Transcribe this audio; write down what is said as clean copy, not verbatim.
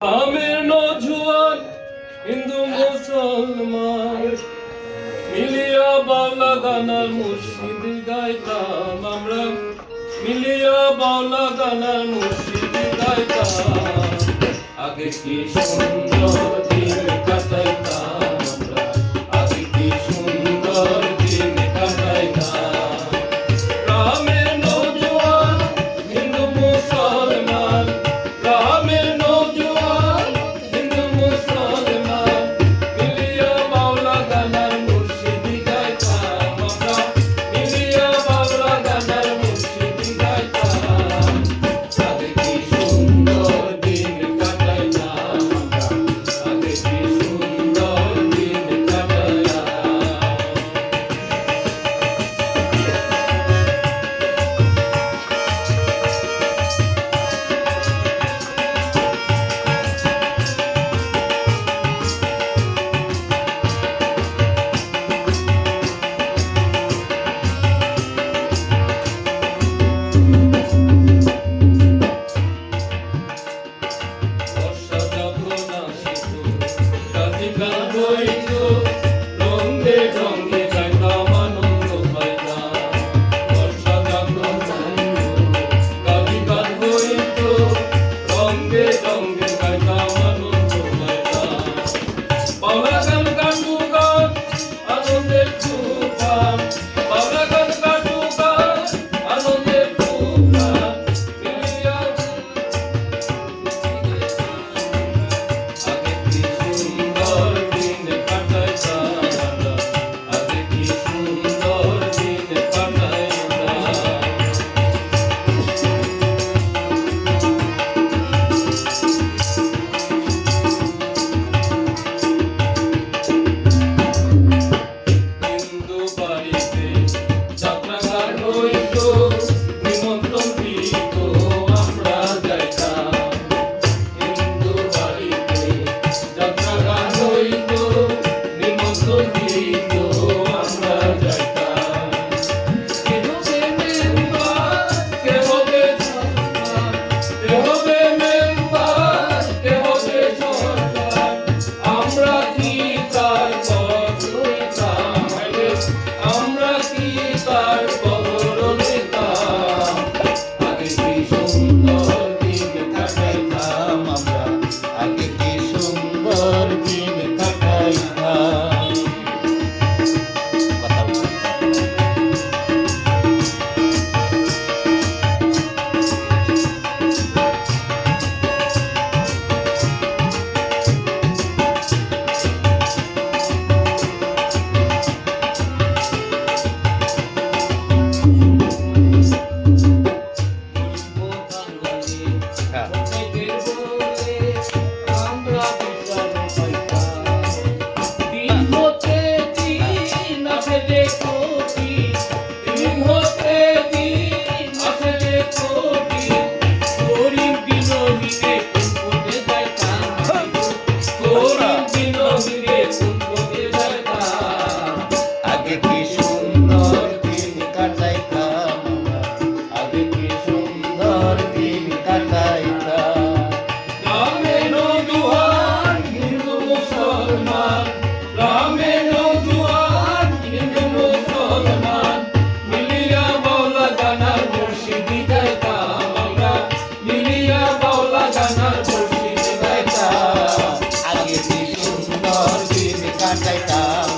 আমের নজওয়ান হিন্দু মুসলমান মিলিয়া বাউলা গানার মুর্শিদ গাইতাম আমরা, মিলিয়া বাউলা গানার মুর্শিদ গাইতাম। আগে কি সুন্দর দিন কাটাইতাম আমরা, আগে কি সুন্দর দিন কাটাইতাম। রামের নজওয়ান হিন্দু মুসলমান, রামের নজওয়ান হিন্দু মুসলমান মিলিয়া বাউলা গানার মুর্শিদ গাইতাম আমরা, মিলিয়া বাউলা গানার মুর্শিদ গাইতাম। আগে কি সুন্দর দিন কাটাইতাম আমরা, আগে কি সুন্দর দিন কাটাইতাম। বর্ষা যখন আসিত কাঁদি গান বইত, রঙে রঙে গাইতাম আনন্দ পাইতাম। বর্ষা যখন আসিত কাঁদি গান বইত, রঙে রঙে গাইতাম আনন্দ পাইতাম। বাউলা গান গাটু গান আনন্দের তুফান, বাউলা গান গাটু গান আনন্দের তুফান মিলিয়া। আগে কি সুন্দর দিন কাটাইতাম আমরা, আগে কি সুন্দর দিন কাটাইতাম। হিন্দু বাড়িতে যাত্রাগান হইত, নিমন্ত্রণ দিত আমরা যাইতাম। হিন্দু বাড়িতে যাত্রাগান হইত, নিমন্ত্রণ দিত আমরা যাইতাম। কে হবে মেম্বার, কে হবে সরকার, কে হবে মেম্বার, কে হবে সরকার, আমরা কি তার পথ লইতাম, আমরা কি তার খবর নিতাম। আগে কি সুন্দর দিন কাটাইতাম আমরা, আগে কি সুন্দর দিন কাটাইতাম। কথা বলছি। আগে কি সুন্দর দিন কাটাইতাম আমরা, আগে কি সুন্দর দিন কাটাইতাম। রামের নজওয়ান হিন্দু মুসলমান, রামের নজওয়ান হিন্দু মুসলমান মিলিয়া বাউলা গানার মুর্শিদ গাইতাম আমরা, মিলিয়া বাউলা গানার মুর্শিদ গাইতাম। আগে কি সুন্দর দিন কাটাইতাম